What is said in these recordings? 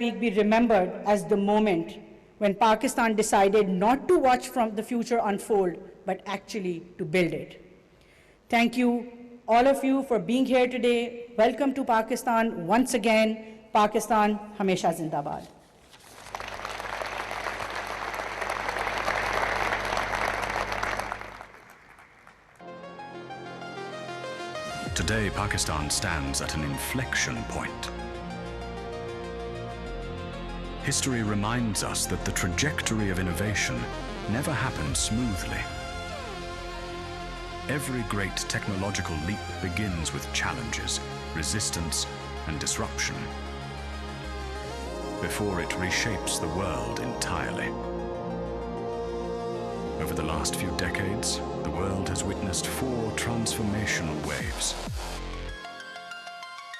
week be remembered as the moment when Pakistan decided not to watch from the future unfold, but actually to build it. Thank you, all of you, for being here today. Welcome to Pakistan once again. Pakistan, Hamesha Zindabad. Today, Pakistan stands at an inflection point. History reminds us that the trajectory of innovation never happened smoothly. Every great technological leap begins with challenges, resistance, and disruption before it reshapes the world entirely. Over the last few decades, the world has witnessed 4 transformational waves.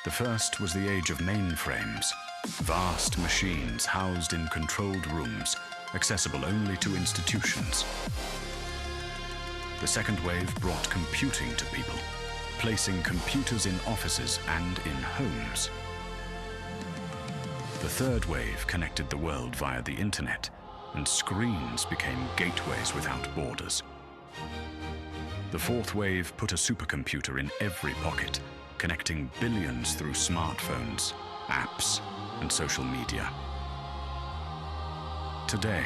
The first was the age of mainframes, vast machines housed in controlled rooms, accessible only to institutions. The second wave brought computing to people, placing computers in offices and in homes. The third wave connected the world via the internet, and screens became gateways without borders. The fourth wave put a supercomputer in every pocket, connecting billions through smartphones, apps, and social media. Today,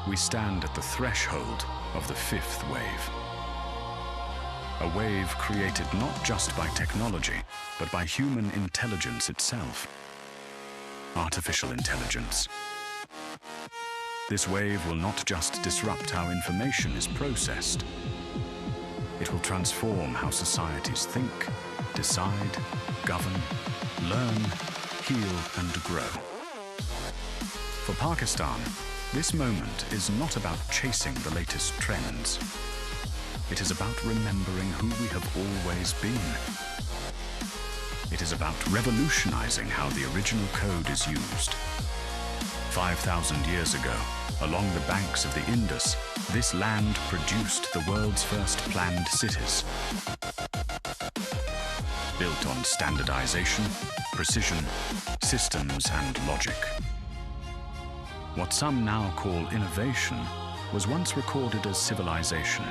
we stand at the threshold of the fifth wave. A wave created not just by technology, but by human intelligence itself. Artificial intelligence. This wave will not just disrupt how information is processed. It will transform how societies think, decide, govern, learn, heal, and grow. For Pakistan, this moment is not about chasing the latest trends. It is about remembering who we have always been. It is about revolutionizing how the original code is used. 5,000 years ago, along the banks of the Indus, this land produced the world's first planned cities. Built on standardization, precision, systems, and logic. What some now call innovation was once recorded as civilization.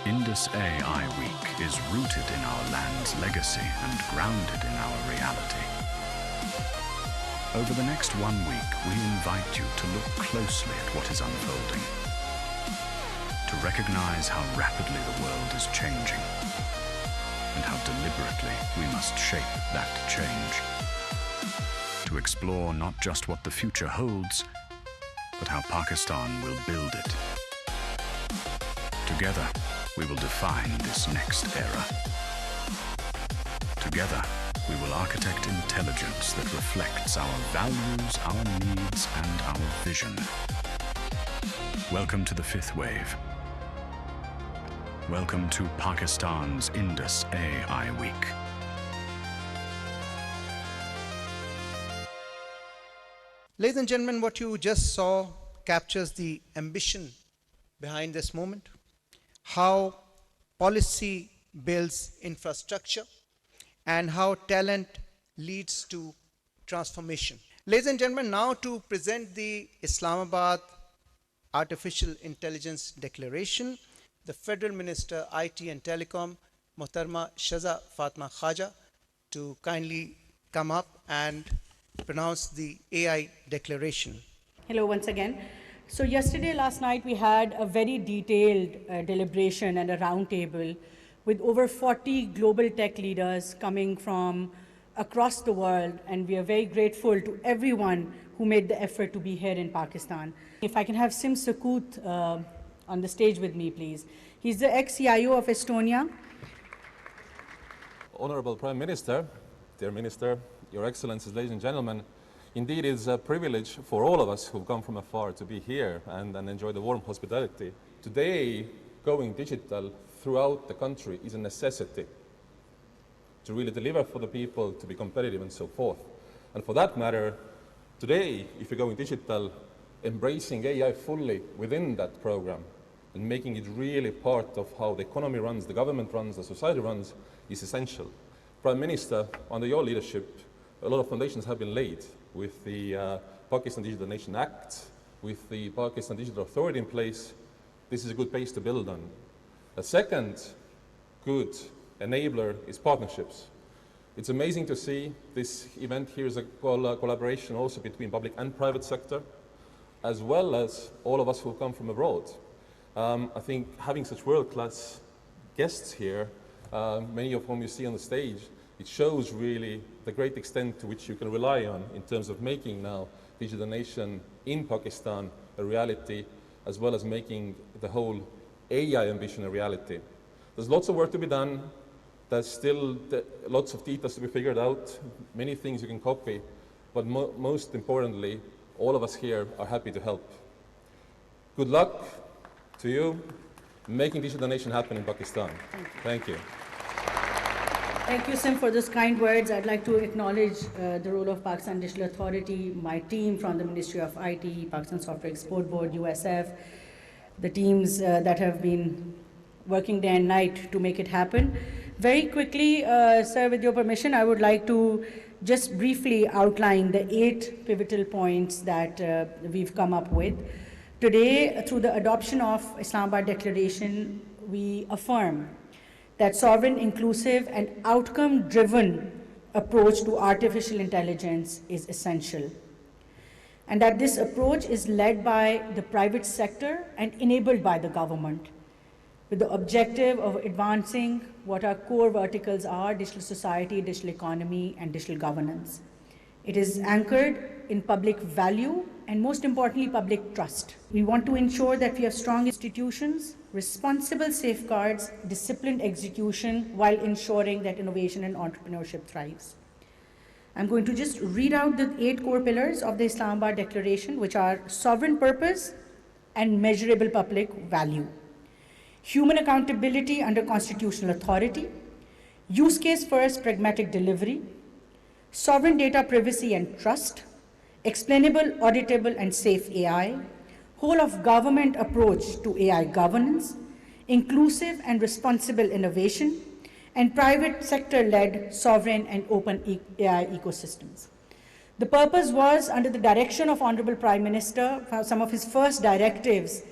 Indus AI Week is rooted in our land's legacy and grounded in our reality. Over the next 1 week, we invite you to look closely at what is unfolding, to recognize how rapidly the world is changing, and how deliberately we must shape that change, to explore not just what the future holds, but how Pakistan will build it. Together, we will define this next era. Together, we will architect intelligence that reflects our values, our needs, and our vision. Welcome to the fifth wave. Welcome to Pakistan's Indus AI Week. Ladies and gentlemen, what you just saw captures the ambition behind this moment. How policy builds infrastructure and how talent leads to transformation. Ladies and gentlemen, now to present the Islamabad Artificial Intelligence Declaration, the Federal Minister, IT and Telecom, Muhtarma Shiza Fatima Khawaja, to kindly come up and pronounce the AI Declaration. Hello once again. So last night, we had a very detailed deliberation and a roundtable with over 40 global tech leaders coming from across the world, and we are very grateful to everyone who made the effort to be here in Pakistan. If I can have Sim Sakut on the stage with me, please. He's the ex-CIO of Estonia. Honorable Prime Minister, dear Minister, Your Excellencies, ladies and gentlemen, indeed, it is a privilege for all of us who've come from afar to be here and enjoy the warm hospitality. Today, going digital throughout the country is a necessity to really deliver for the people, to be competitive and so forth. And for that matter, today, if you're going digital, embracing AI fully within that program and making it really part of how the economy runs, the government runs, the society runs, is essential. Prime Minister, under your leadership, a lot of foundations have been laid with the Pakistan Digital Nation Act, with the Pakistan Digital Authority in place. This is a good base to build on. A second good enabler is partnerships. It's amazing to see this event here is a collaboration also between public and private sector, as well as all of us who come from abroad. I think having such world-class guests here, many of whom you see on the stage, it shows really the great extent to which you can rely on in terms of making now Digital Nation in Pakistan a reality, as well as making the whole AI ambition a reality. There's lots of work to be done. There's still lots of details to be figured out, many things you can copy, but most importantly, all of us here are happy to help. Good luck to you making Digital Nation happen in Pakistan. Thank you. Thank you, Sim, for those kind words. I'd like to acknowledge the role of Pakistan Digital Authority, my team from the Ministry of IT, Pakistan Software Export Board, USF, the teams that have been working day and night to make it happen. Very quickly, sir, with your permission, I would like to just briefly outline the 8 pivotal points that we've come up with. Today, through the adoption of Islamabad Declaration, we affirm that sovereign, inclusive, and outcome-driven approach to artificial intelligence is essential, and that this approach is led by the private sector and enabled by the government, with the objective of advancing what our core verticals are: digital society, digital economy, and digital governance. It is anchored in public value and, most importantly, public trust. We want to ensure that we have strong institutions, responsible safeguards, disciplined execution, while ensuring that innovation and entrepreneurship thrives. I'm going to just read out the 8 core pillars of the Islamabad Declaration, which are sovereign purpose and measurable public value, human accountability under constitutional authority, use case first pragmatic delivery, sovereign data privacy and trust, explainable, auditable, and safe AI, whole of government approach to AI governance, inclusive and responsible innovation, and private sector-led sovereign and open AI ecosystems. The purpose was, under the direction of Honorable Prime Minister, some of his first directives,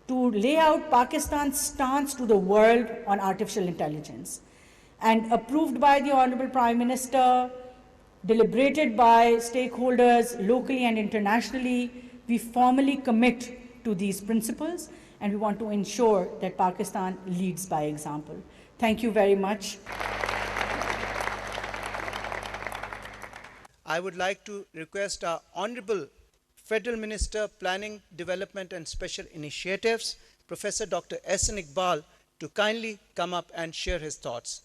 to lay out Pakistan's stance to the world on artificial intelligence, and approved by the Honorable Prime Minister, deliberated by stakeholders locally and internationally. We formally commit to these principles, and we want to ensure that Pakistan leads by example. Thank you very much. I would like to request our Honorable Federal Minister, Planning, Development and Special Initiatives, Professor Dr. S.N. Iqbal, to kindly come up and share his thoughts.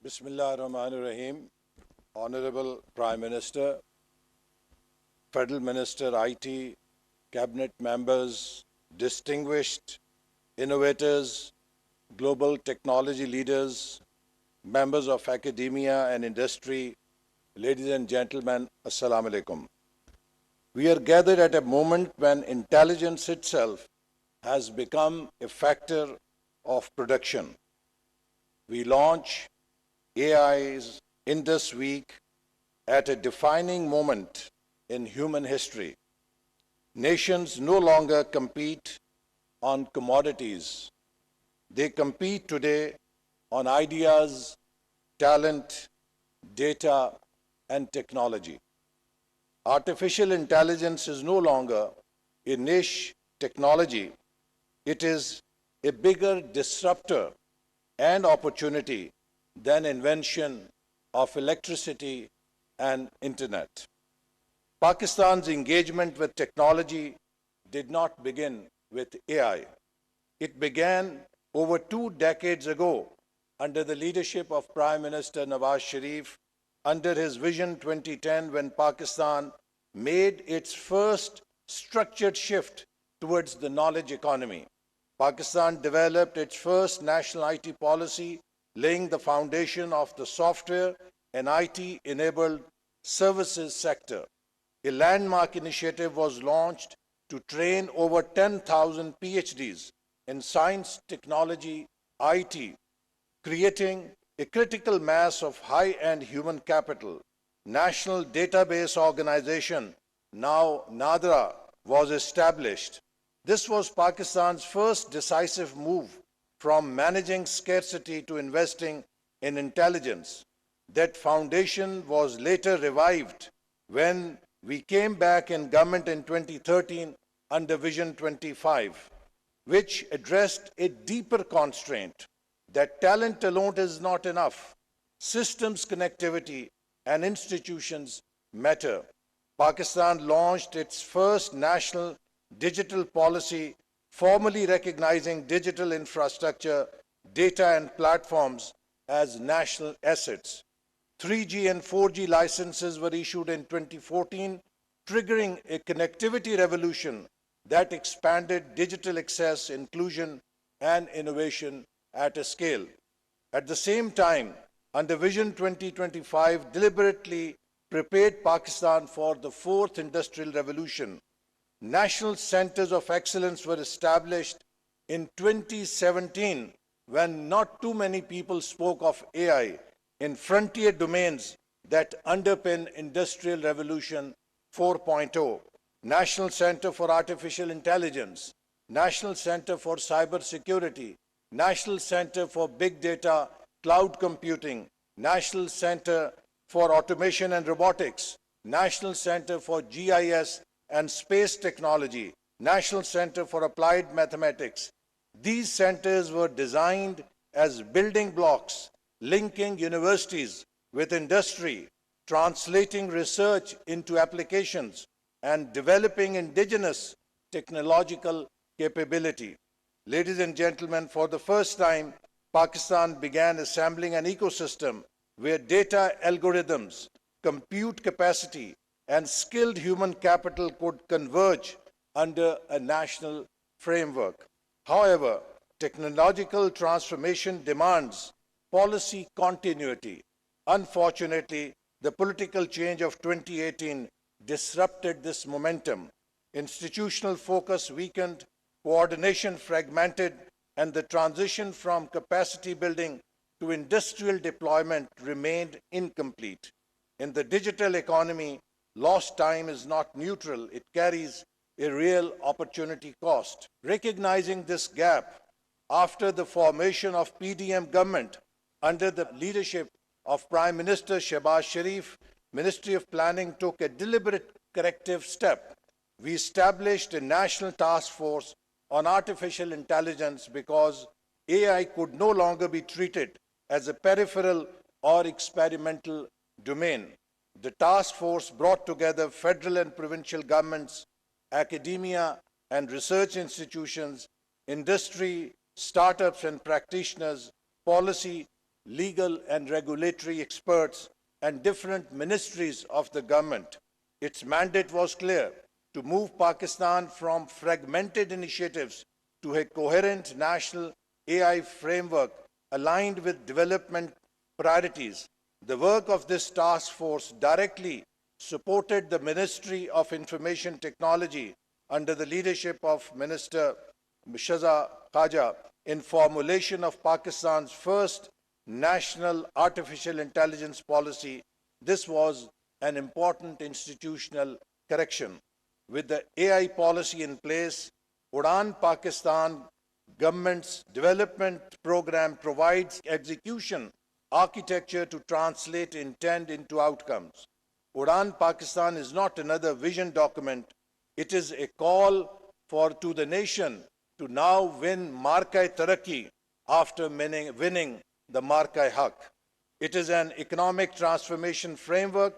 Bismillah ar-Rahman ar-Rahim. Honorable Prime Minister, Federal Minister IT, Cabinet members, distinguished innovators, global technology leaders, members of academia and industry, ladies and gentlemen, Assalamu alaikum. We are gathered at a moment when intelligence itself has become a factor of production. We launch AI's Indus Week at a defining moment in human history. Nations no longer compete on commodities. They compete today on ideas, talent, data, and technology. Artificial intelligence is no longer a niche technology. It is a bigger disruptor and opportunity than invention of electricity and internet. Pakistan's engagement with technology did not begin with AI. It began over 2 decades ago under the leadership of Prime Minister Nawaz Sharif, under his Vision 2010, when Pakistan made its first structured shift towards the knowledge economy. Pakistan developed its first national IT policy, laying the foundation of the software and IT-enabled services sector. A landmark initiative was launched to train over 10,000 PhDs in science, technology, IT, creating a critical mass of high-end human capital. National Database Organization, now NADRA, was established. This was Pakistan's first decisive move from managing scarcity to investing in intelligence. That foundation was later revived when we came back in government in 2013 under Vision 25, which addressed a deeper constraint that talent alone is not enough. Systems connectivity and institutions matter. Pakistan launched its first national digital policy, formally recognizing digital infrastructure, data and platforms as national assets. 3G and 4G licenses were issued in 2014, triggering a connectivity revolution that expanded digital access, inclusion, and innovation at a scale. At the same time, under Vision 2025 deliberately prepared Pakistan for the fourth industrial revolution. National centers of excellence were established in 2017 when not too many people spoke of AI in frontier domains that underpin Industrial Revolution 4.0. National Center for Artificial Intelligence, National Center for Cyber Security, National Center for Big Data, Cloud Computing, National Center for Automation and Robotics, National Center for GIS and Space Technology, National Center for Applied Mathematics. These centers were designed as building blocks, linking universities with industry, translating research into applications, and developing indigenous technological capability. Ladies and gentlemen, for the first time, Pakistan began assembling an ecosystem where data algorithms, compute capacity, and skilled human capital could converge under a national framework. However, technological transformation demands policy continuity. Unfortunately, the political change of 2018 disrupted this momentum. Institutional focus weakened, coordination fragmented, and the transition from capacity building to industrial deployment remained incomplete. In the digital economy, lost time is not neutral, it carries a real opportunity cost. Recognizing this gap, after the formation of PDM government under the leadership of Prime Minister Shehbaz Sharif, Ministry of Planning took a deliberate corrective step. We established a national task force on artificial intelligence because AI could no longer be treated as a peripheral or experimental domain. The task force brought together federal and provincial governments, academia and research institutions, industry, startups and practitioners, policy, legal and regulatory experts, and different ministries of the government. Its mandate was clear: to move Pakistan from fragmented initiatives to a coherent national AI framework aligned with development priorities. The work of this task force directly supported the Ministry of Information Technology under the leadership of Minister Shiza Fatima Khawaja in formulation of Pakistan's first national artificial intelligence policy. This was an important institutional correction. With the AI policy in place, Udan Pakistan government's development program provides execution architecture to translate intent into outcomes. Udan Pakistan is not another vision document. It is a call to the nation to now win Marka-e Taraqi after winning the Marka-e Haq. It is an economic transformation framework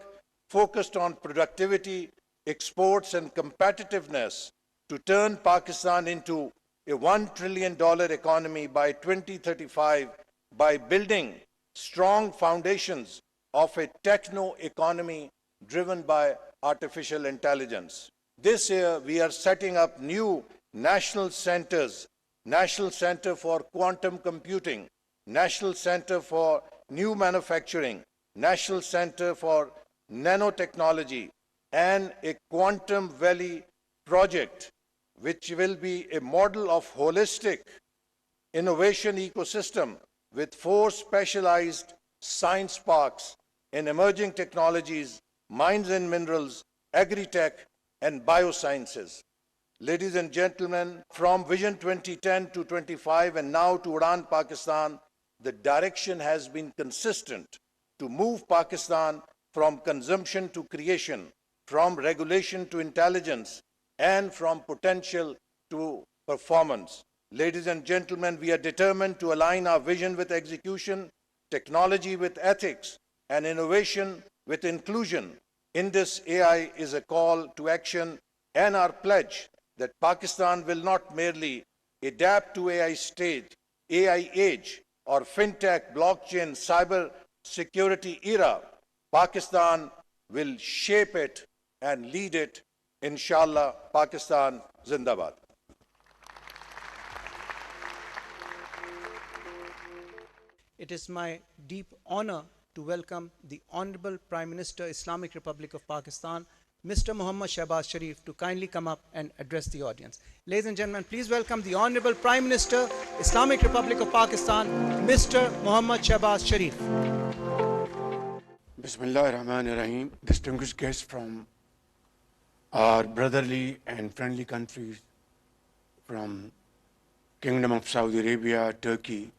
focused on productivity, exports, and competitiveness to turn Pakistan into a $1 trillion economy by 2035 by building strong foundations of a techno-economy driven by artificial intelligence. This year, we are setting up new national centers: National Center for Quantum Computing, National Center for New Manufacturing, National Center for Nanotechnology, and a Quantum Valley project, which will be a model of holistic innovation ecosystem with 4 specialized science parks in emerging technologies, mines and minerals, agri-tech, and biosciences. Ladies and gentlemen, from Vision 2010 to 25 and now to Udan Pakistan, the direction has been consistent to move Pakistan from consumption to creation, from regulation to intelligence, and from potential to performance. Ladies and gentlemen, we are determined to align our vision with execution, technology with ethics, and innovation with inclusion. Indus AI is a call to action and our pledge that Pakistan will not merely adapt to AI age, or fintech, blockchain, cyber security era. Pakistan will shape it and lead it. Inshallah, Pakistan Zindabad. It is my deep honor to welcome the Honorable Prime Minister, Islamic Republic of Pakistan, Mr. Muhammad Shehbaz Sharif, to kindly come up and address the audience. Ladies and gentlemen, please welcome the Honorable Prime Minister, Islamic Republic of Pakistan, Mr. Muhammad Shehbaz Sharif. Bismillah ar-Rahman ar-Rahim. Distinguished guests from our brotherly and friendly countries, from Kingdom of Saudi Arabia, Turkey,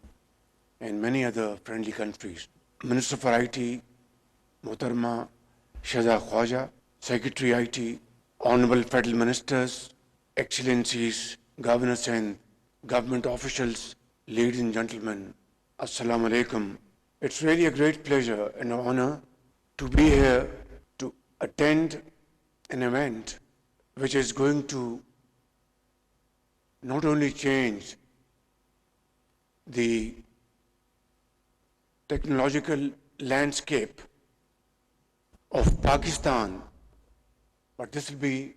and many other friendly countries. Minister for IT, Muhtarma Shiza Khawaja, Secretary IT, Honorable Federal Ministers, Excellencies, Governors and Government Officials, ladies and gentlemen, Assalamu alaikum. It's really a great pleasure and honor to be here to attend an event which is going to not only change the technological landscape of Pakistan, but this will be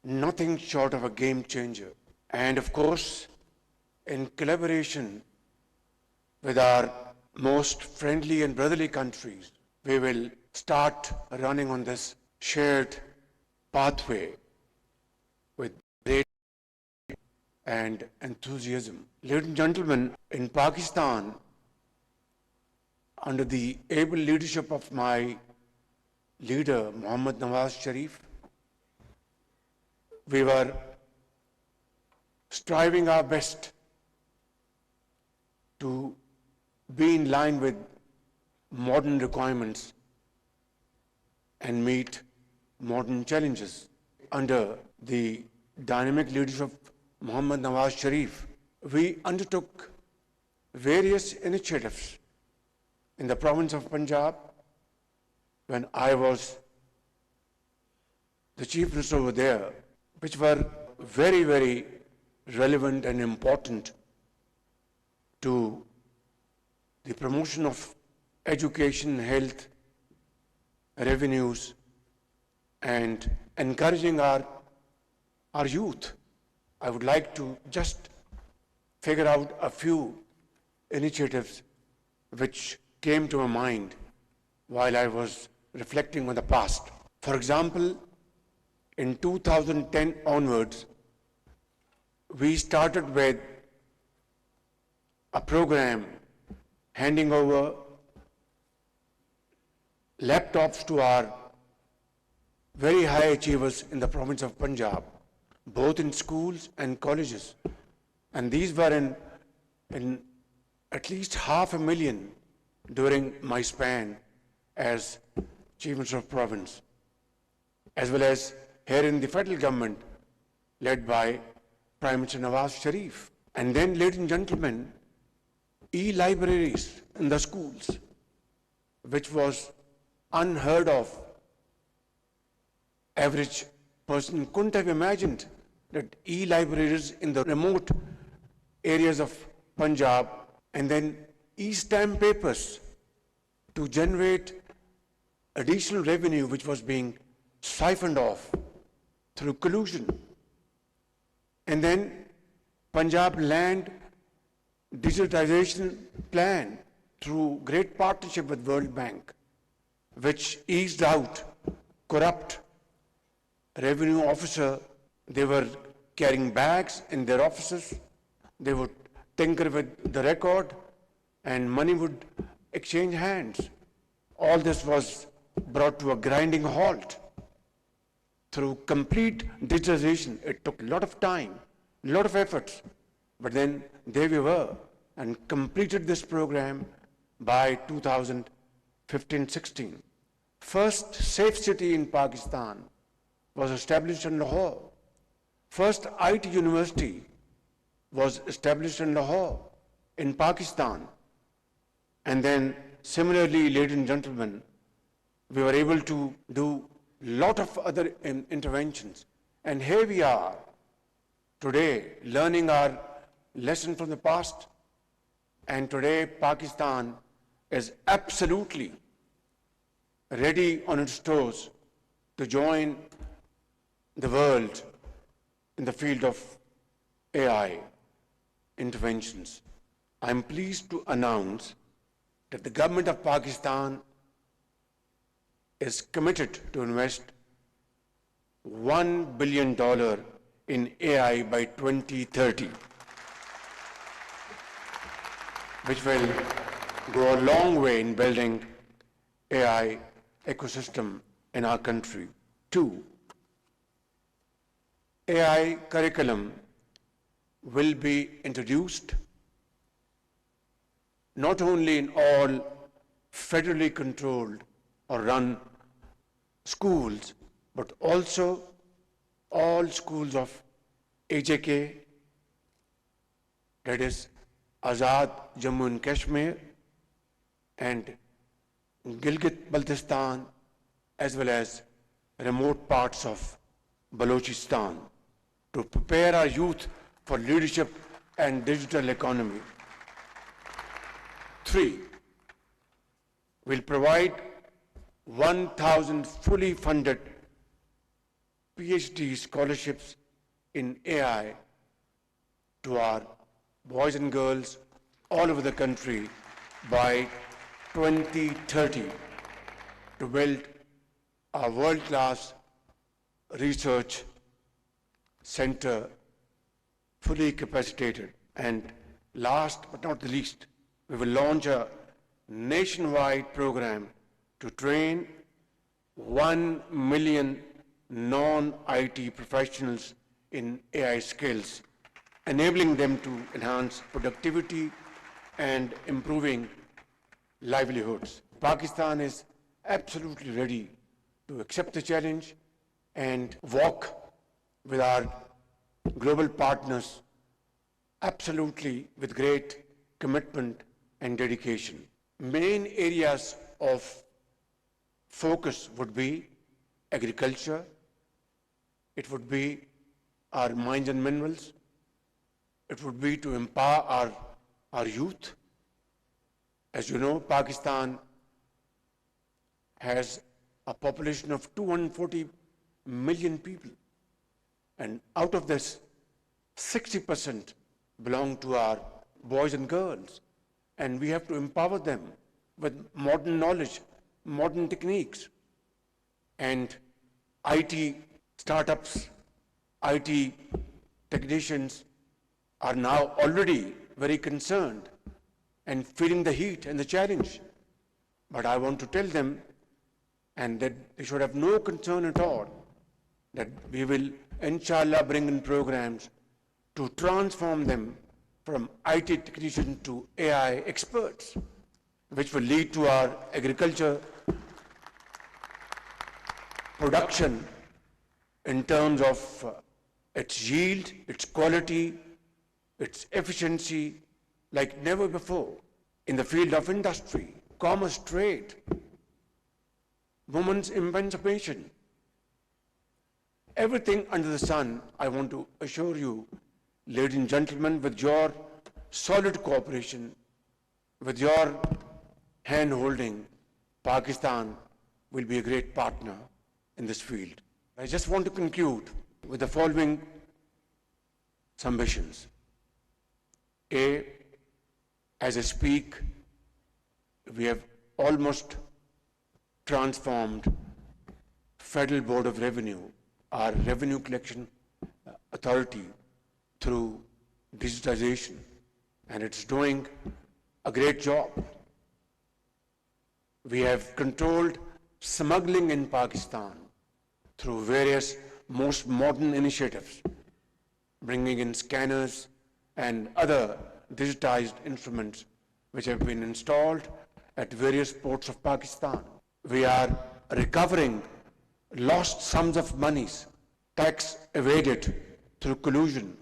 nothing short of a game changer. And of course, in collaboration with our most friendly and brotherly countries, we will start running on this shared pathway with great and enthusiasm. Ladies and gentlemen, in Pakistan, under the able leadership of my leader, Muhammad Nawaz Sharif, we were striving our best to be in line with modern requirements and meet modern challenges. Under the dynamic leadership of Muhammad Nawaz Sharif, we undertook various initiatives in the province of Punjab when I was the Chief Minister over there, which were very, very relevant and important to the promotion of education, health, revenues, and encouraging our youth. I would like to just figure out a few initiatives which came to my mind while I was reflecting on the past. For example, in 2010 onwards, we started with a program handing over laptops to our very high achievers in the province of Punjab, both in schools and colleges. And these were in at least 500,000 during my span as Chief Minister of Province, as well as here in the federal government led by Prime Minister Nawaz Sharif. And then, ladies and gentlemen, e-libraries in the schools, which was unheard of. Average person couldn't have imagined that e-libraries in the remote areas of Punjab, and then e-stamp papers to generate additional revenue which was being siphoned off through collusion. And then Punjab Land Digitization Plan through great partnership with World Bank, which eased out corrupt revenue officer. They were carrying bags in their offices. They would tinker with the record and money would exchange hands. All this was brought to a grinding halt through complete digitization. It took a lot of time, a lot of efforts, but then there we were and completed this program by 2015-16. First safe city in Pakistan was established in Lahore. First IT university was established in Lahore, in Pakistan. And then similarly, ladies and gentlemen, we were able to do a lot of other interventions. And here we are today learning our lesson from the past. And today Pakistan is absolutely ready on its toes to join the world in the field of AI interventions. I'm pleased to announce that the government of Pakistan is committed to invest $1 billion in AI by 2030, which will go a long way in building AI ecosystem in our country. 2, AI curriculum will be introduced not only in all federally controlled or run schools, but also all schools of AJK, that is Azad Jammu and Kashmir, and Gilgit-Baltistan, as well as remote parts of Balochistan, to prepare our youth for leadership and digital economy. 3, we'll provide 1,000 fully funded PhD scholarships in AI to our boys and girls all over the country by 2030 to build a world-class research center fully capacitated. And last but not the least, we will launch a nationwide program to train 1 million non-IT professionals in AI skills, enabling them to enhance productivity and improving livelihoods. Pakistan is absolutely ready to accept the challenge and walk with our global partners absolutely with great commitment and dedication. Main areas of focus would be agriculture, it would be our mines and minerals, it would be to empower our youth. As you know, Pakistan has a population of 240 million people, and out of this, 60% belong to our boys and girls, and we have to empower them with modern knowledge, modern techniques, and IT startups, IT technicians are now already very concerned and feeling the heat and the challenge. But I want to tell them, and that they should have no concern at all, that we will, inshallah, bring in programs to transform them from IT technicians to AI experts, which will lead to our agriculture production in terms of its yield, its quality, its efficiency, like never before. In the field of industry, commerce, trade, women's emancipation, everything under the sun, I want to assure you, ladies and gentlemen, with your solid cooperation, with your hand-holding, Pakistan will be a great partner in this field. I just want to conclude with the following submissions. A, as I speak, we have almost transformed Federal Board of Revenue, our revenue collection authority, through digitization, and it's doing a great job. We have controlled smuggling in Pakistan through various most modern initiatives, bringing in scanners and other digitized instruments which have been installed at various ports of Pakistan. We are recovering lost sums of monies, tax evaded through collusion,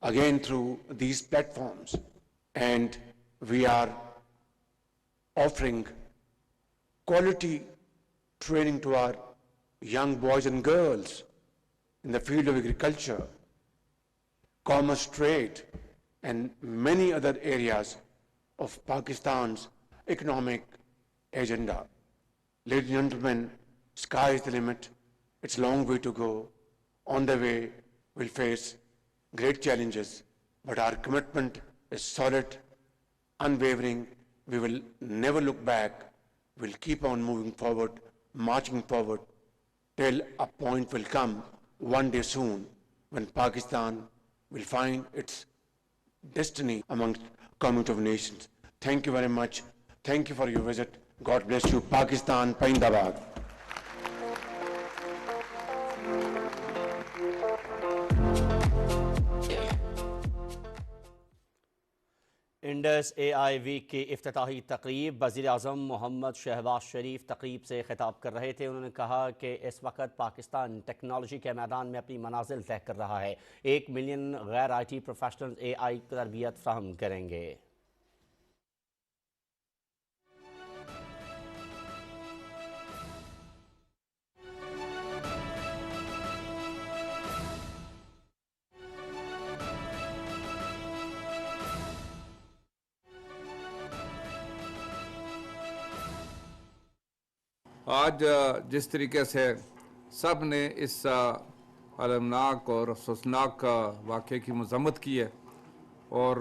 again through these platforms. And we are offering quality training to our young boys and girls in the field of agriculture, commerce, trade, and many other areas of Pakistan's economic agenda. Ladies and gentlemen, sky is the limit. It's a long way to go. On the way, we'll face great challenges, but our commitment is solid, unwavering. We will never look back. We'll keep on moving forward, marching forward, till a point will come one day soon when Pakistan will find its destiny amongst community of nations. Thank you very much. Thank you for your visit. God bless you. Pakistan, Paindabad. Indus AI week की इफ्तिताही तकरीब वज़ीर-ए-आज़म मोहम्मद शहबाज शरीफ तकरीब से ख़िताब कर रहे थे। उन्होंने कहा कि इस वक्त पाकिस्तान टेक्नोलॉजी के मैदान में अपनी मनाजिल तय कर रहा है। 1 मिलियन गैर IT प्रोफेशनल्स AI तरबियत फ़राहम करेंगे। आज जिस तरीके से सब ने इस अलमनाक और अफसोसनाक वाक़े की मज़म्मत की है और